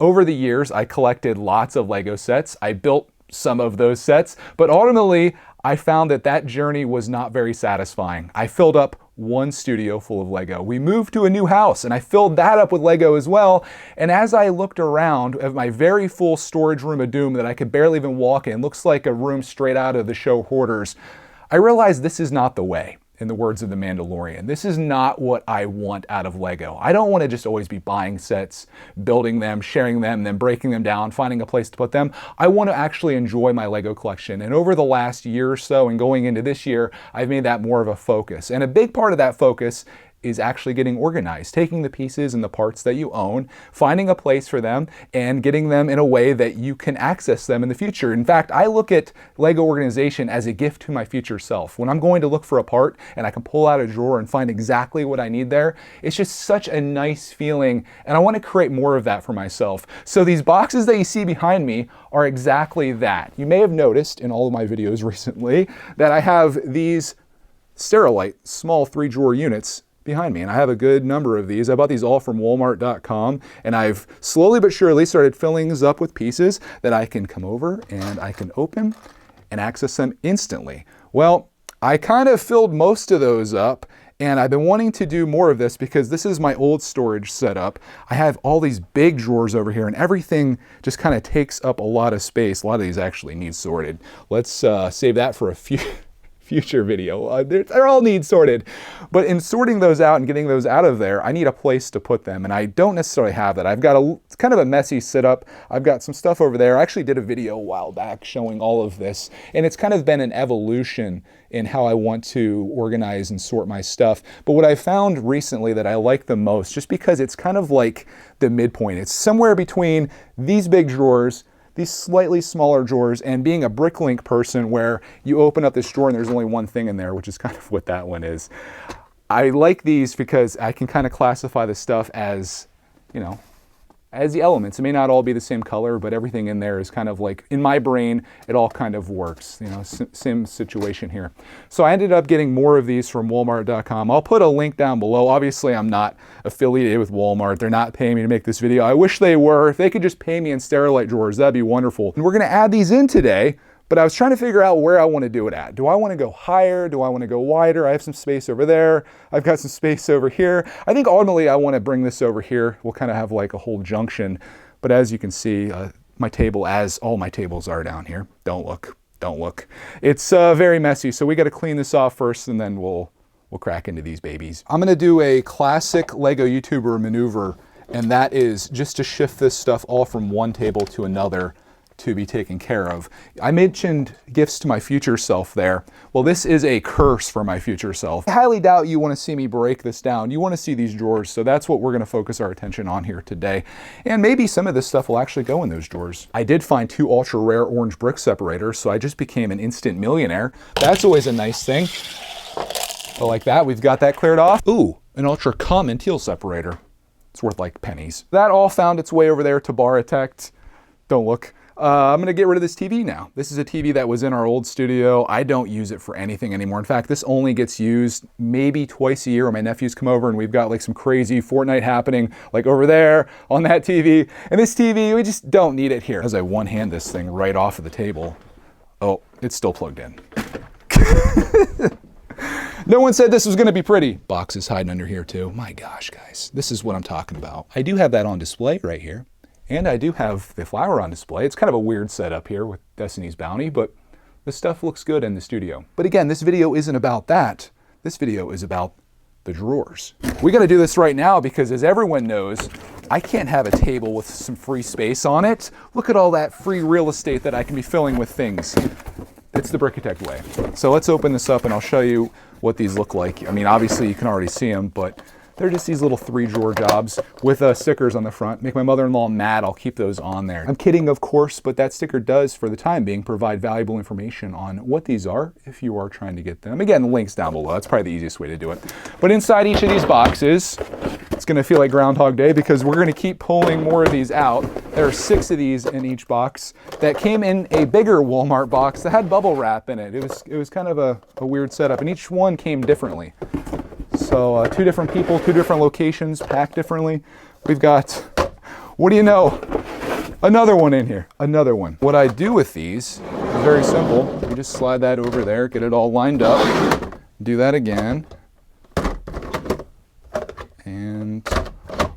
Over the years, I collected lots of Lego sets. I built some of those sets, but ultimately, I found that that journey was not very satisfying. I filled up one studio full of Lego. We moved to a new house and I filled that up with Lego as well. And as I looked around at my very full storage room of doom that I could barely even walk in, looks like a room straight out of the show Hoarders, I realized this is not the way. In the words of the Mandalorian, this is not what I want out of Lego. I don't want to just always be buying sets, building them, sharing them, then breaking them down, finding a place to put them. I want to actually enjoy my Lego collection. And over the last year or so and going into this year, I've made that more of a focus. And a big part of that focus is actually getting organized, taking the pieces and the parts that you own, finding a place for them, and getting them in a way that you can access them in the future. In fact, I look at Lego organization as a gift to my future self. When I'm going to look for a part and I can pull out a drawer and find exactly what I need there, it's just such a nice feeling, and I want to create more of that for myself. So these boxes that you see behind me are exactly that. You may have noticed in all of my videos recently that I have these Sterilite small 3-drawer units behind me, and I have a good number of these. I bought these all from Walmart.com, and I've slowly but surely started filling these up with pieces that I can come over and I can open and access them instantly. Well, I kind of filled most of those up, and I've been wanting to do more of this because this is my old storage setup. I have all these big drawers over here, and everything just kind of takes up a lot of space. A lot of these actually need sorted. Let's save that for a future video. They're all need sorted. But in sorting those out and getting those out of there, I need a place to put them, and I don't necessarily have that. I've got it's kind of a messy setup. I've got some stuff over there. I actually did a video a while back showing all of this, and it's kind of been an evolution in how I want to organize and sort my stuff. But what I found recently that I like the most, just because it's kind of like the midpoint, it's somewhere between these big drawers, these slightly smaller drawers, and being a Bricklink person where you open up this drawer and there's only one thing in there, which is kind of what that one is. I like these because I can kind of classify the stuff as, you know, as the elements. It may not all be the same color, but everything in there is kind of like, in my brain, it all kind of works, you know, same situation here. So I ended up getting more of these from Walmart.com. I'll put a link down below. Obviously, I'm not affiliated with Walmart. They're not paying me to make this video. I wish they were. If they could just pay me in Sterilite drawers, that'd be wonderful. And we're gonna add these in today, but I was trying to figure out where I want to do it at. Do I want to go higher? Do I want to go wider? I have some space over there. I've got some space over here. I think ultimately I want to bring this over here. We'll kind of have like a whole junction. But as you can see, my table, as all my tables are down here. Don't look, don't look. It's very messy, so we got to clean this off first, and then we'll crack into these babies. I'm going to do a classic Lego YouTuber maneuver, and that is just to shift this stuff all from one table to another to be taken care of. I mentioned gifts to my future self there. Well, this is a curse for my future self. I highly doubt you want to see me break this down. You want to see these drawers, so that's what we're going to focus our attention on here today. And maybe some of this stuff will actually go in those drawers. I did find 2 ultra rare orange brick separators, so I just became an instant millionaire. That's always a nice thing. But like that, we've got that cleared off. Ooh, an ultra common teal separator. It's worth like pennies. That all found its way over there to Brickitect. Don't look. I'm gonna get rid of this TV now. This is a TV that was in our old studio. I don't use it for anything anymore. In fact, this only gets used maybe twice a year when my nephews come over and we've got like some crazy Fortnite happening, like over there on that TV. And this TV, we just don't need it here. As I one-hand this thing right off of the table. Oh, it's still plugged in. No one said this was gonna be pretty. Boxes hiding under here too. My gosh, guys, this is what I'm talking about. I do have that on display right here. And I do have the flower on display. It's kind of a weird setup here with Destiny's Bounty, but the stuff looks good in the studio. But again, this video isn't about that. This video is about the drawers. We gotta do this right now because, as everyone knows, I can't have a table with some free space on it. Look at all that free real estate that I can be filling with things. It's the Brickitect way. So let's open this up and I'll show you what these look like. I mean, obviously you can already see them, but they're just these little 3-drawer jobs with stickers on the front. Make my mother-in-law mad, I'll keep those on there. I'm kidding, of course, but that sticker does, for the time being, provide valuable information on what these are if you are trying to get them. Again, the link's down below. That's probably the easiest way to do it. But inside each of these boxes, it's gonna feel like Groundhog Day because we're gonna keep pulling more of these out. There are 6 of these in each box that came in a bigger Walmart box that had bubble wrap in it. It was kind of a weird setup, and each one came differently. So 2 different people, 2 different locations, packed differently. We've got, what do you know? Another one in here, another one. What I do with these is very simple. You just slide that over there, get it all lined up. Do that again. And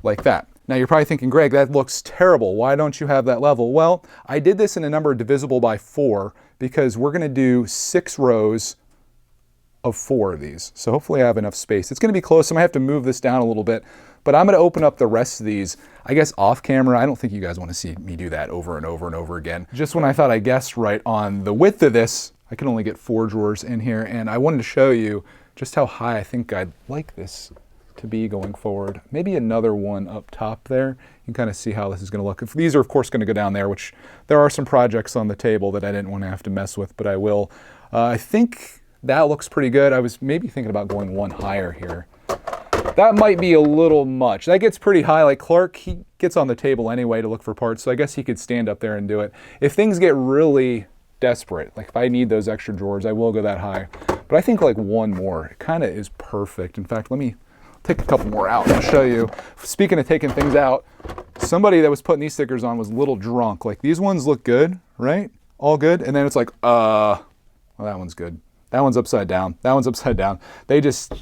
like that. Now you're probably thinking, Greg, that looks terrible. Why don't you have that level? Well, I did this in a number divisible by 4 because we're gonna do 6 rows of 4 of these. So hopefully I have enough space. It's gonna be close, so I might have to move this down a little bit, but I'm gonna open up the rest of these, I guess off camera. I don't think you guys wanna see me do that over and over and over again. Just when I thought I guessed right on the width of this, I can only get 4 drawers in here, and I wanted to show you just how high I think I'd like this to be going forward. Maybe another one up top there. You can kind of see how this is going to look. These are of course going to go down there, which there are some projects on the table that I didn't want to have to mess with, but I will. I think that looks pretty good. I was maybe thinking about going one higher here. That might be a little much. That gets pretty high. Like Clark, he gets on the table anyway to look for parts, so I guess he could stand up there and do it. If things get really desperate, like if I need those extra drawers, I will go that high. But I think like one more, it kind of is perfect. In fact, let me take a couple more out and I'll show you. Speaking of taking things out, somebody that was putting these stickers on was a little drunk. Like these ones look good, right? All good. And then it's like, well, that one's good. That one's upside down. That one's upside down. They just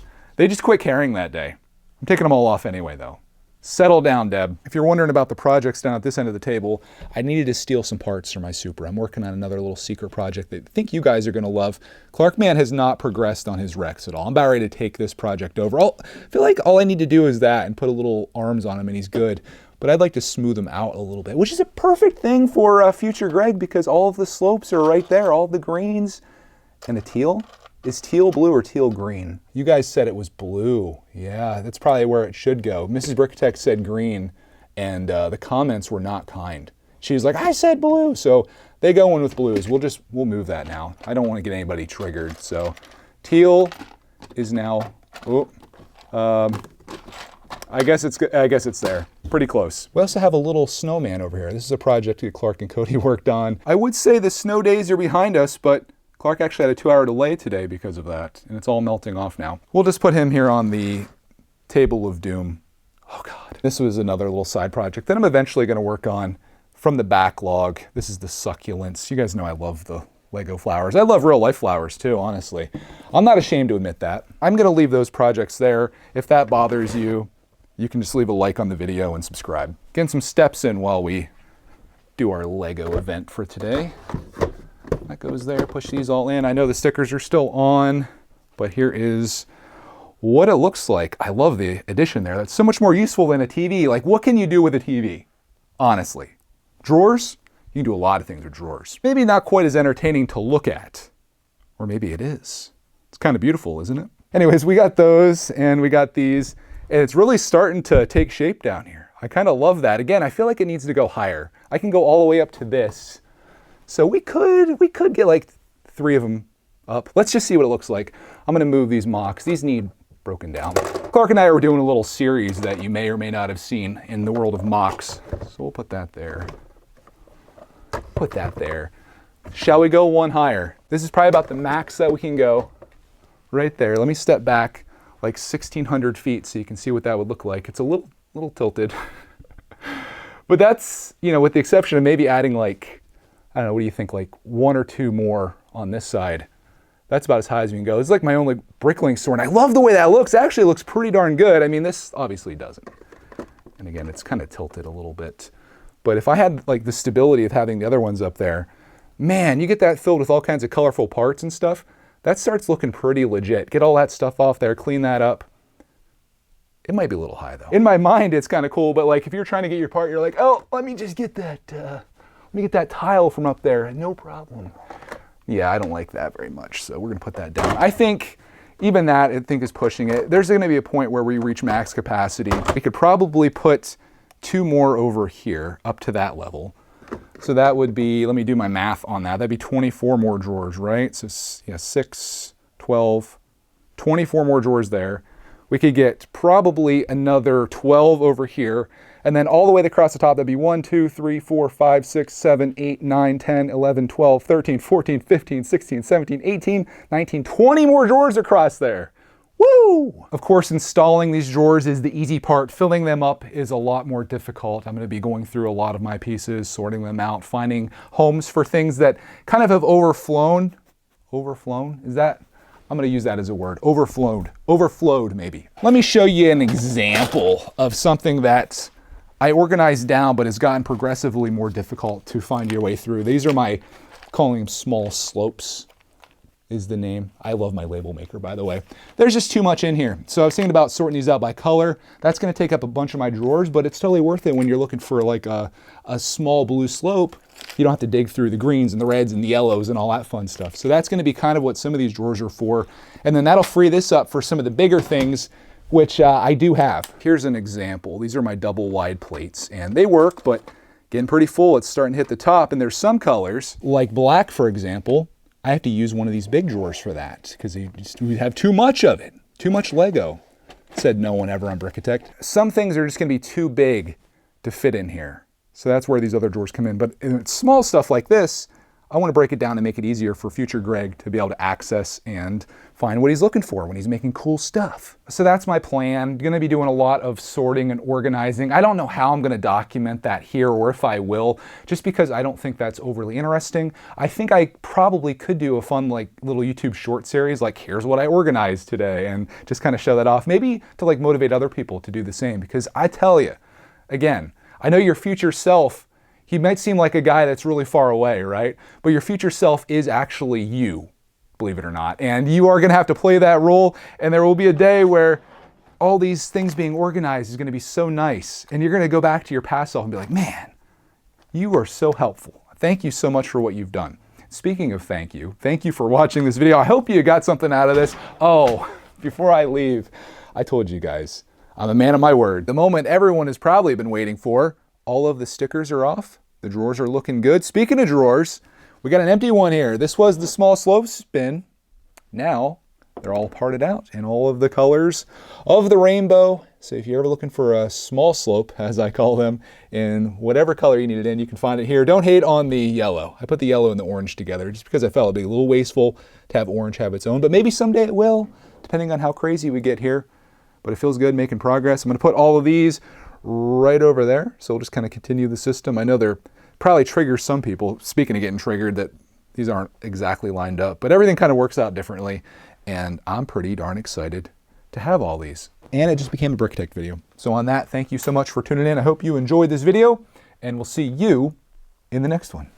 quit caring that day. I'm taking them all off anyway though. Settle down, Deb. If you're wondering about the projects down at this end of the table, I needed to steal some parts for my Supra. I'm working on another little secret project that I think you guys are gonna love. Clarkman has not progressed on his Rex at all. I'm about ready to take this project over. I feel like all I need to do is that and put a little arms on him and he's good. But I'd like to smooth him out a little bit, which is a perfect thing for future Greg because all of the slopes are right there, all the greens. And the teal? Is teal blue or teal green? You guys said it was blue. Yeah, that's probably where it should go. Mrs. Brickitect said green, and the comments were not kind. She was like, I said blue. So they go in with blues. We'll move that now. I don't want to get anybody triggered. So teal is now, I guess it's there. Pretty close. We also have a little snowman over here. This is a project that Clark and Cody worked on. I would say the snow days are behind us, but Clark actually had a 2-hour delay today because of that, and it's all melting off now. We'll just put him here on the table of doom. Oh God. This was another little side project that I'm eventually gonna work on from the backlog. This is the succulents. You guys know I love the Lego flowers. I love real life flowers too, honestly. I'm not ashamed to admit that. I'm gonna leave those projects there. If that bothers you, you can just leave a like on the video and subscribe. Getting some steps in while we do our Lego event for today. That goes there, push these all in. I know the stickers are still on, but here is what it looks like. I love the addition there. That's so much more useful than a TV. Like what can you do with a TV? Honestly. Drawers? You can do a lot of things with drawers. Maybe not quite as entertaining to look at, or maybe it is. It's kind of beautiful, isn't it? Anyways, we got those and we got these, and it's really starting to take shape down here. I kind of love that. Again, I feel like it needs to go higher. I can go all the way up to this. So we could get like 3 of them up. Let's just see what it looks like. I'm gonna move these mocks. These need broken down. Clark and I were doing a little series that you may or may not have seen in the world of mocks. So we'll put that there. Put that there. Shall we go one higher? This is probably about the max that we can go. Right there. Let me step back like 1,600 feet so you can see what that would look like. It's a little tilted. But that's, you know, with the exception of maybe adding like, I don't know, what do you think, like 1 or 2 more on this side. That's about as high as we can go. It's like my only Bricklink store, and I love the way that looks. It actually looks pretty darn good. I mean, this obviously doesn't. And again, it's kind of tilted a little bit. But if I had like the stability of having the other ones up there, man, you get that filled with all kinds of colorful parts and stuff, that starts looking pretty legit. Get all that stuff off there, clean that up. It might be a little high though. In my mind, it's kind of cool, but like if you're trying to get your part, you're like, oh, let me just get that, let me get that tile from up there, no problem. Yeah, I don't like that very much, so we're gonna put that down. I think even that, I think, is pushing it. There's gonna be a point where we reach max capacity. We could probably put 2 more over here, up to that level. So that would be, let me do my math on that. That'd be 24 more drawers, right? So yeah, 6, 12, 24 more drawers there. We could get probably another 12 over here, and then all the way across the top, that'd be 1, 2, 3, 4, 5, 6, 7, 8, 9, 10, 11, 12, 13, 14, 15, 16, 17, 18, 19, 20 more drawers across there. Woo! Of course, installing these drawers is the easy part. Filling them up is a lot more difficult. I'm going to be going through a lot of my pieces, sorting them out, finding homes for things that kind of have overflown. Overflown? Is that? I'm going to use that as a word. Overflowed maybe. Let me show you an example of something that I organized down but has gotten progressively more difficult to find your way through. These are my, calling them small slopes is the name. I love my label maker, by the way. There's just too much in here. So I was thinking about sorting these out by color. That's going to take up a bunch of my drawers, but it's totally worth it when you're looking for like a small blue slope. You don't have to dig through the greens and the reds and the yellows and all that fun stuff. So that's going to be kind of what some of these drawers are for. And then that'll free this up for some of the bigger things, which I do have. Here's an example. These are my double wide plates and they work, but getting pretty full. It's starting to hit the top, and there's some colors like black, for example. I have to use one of these big drawers for that because we have too much of it, too much Lego, said no one ever on Brickitect. Some things are just gonna be too big to fit in here. So that's where these other drawers come in. But in small stuff like this, I want to break it down and make it easier for future Greg to be able to access and find what he's looking for when he's making cool stuff. So that's my plan. I'm going to be doing a lot of sorting and organizing. I don't know how I'm going to document that here or if I will, just because I don't think that's overly interesting. I think I probably could do a fun like little YouTube short series like here's what I organized today and just kind of show that off. Maybe to like motivate other people to do the same, because I tell you, again, I know your future self, he might seem like a guy that's really far away, right? But your future self is actually you, believe it or not. And you are gonna have to play that role, and there will be a day where all these things being organized is gonna be so nice, and you're gonna go back to your past self and be like, man, you are so helpful. Thank you so much for what you've done. Speaking of thank you for watching this video. I hope you got something out of this. Oh, before I leave, I told you guys, I'm a man of my word. The moment everyone has probably been waiting for, all of the stickers are off. The drawers are looking good. Speaking of drawers, we got an empty one here. This was the small slopes bin. Now they're all parted out in all of the colors of the rainbow. So if you're ever looking for a small slope, as I call them, in whatever color you need it in, you can find it here. Don't hate on the yellow. I put the yellow and the orange together just because I felt it'd be a little wasteful to have orange have its own, but maybe someday it will, depending on how crazy we get here. But it feels good making progress. I'm going to put all of these right over there. So we'll just kind of continue the system. I know they're probably triggers some people, speaking of getting triggered, that these aren't exactly lined up, but everything kind of works out differently. And I'm pretty darn excited to have all these. And it just became a Brickitect video. So on that, thank you so much for tuning in. I hope you enjoyed this video, and we'll see you in the next one.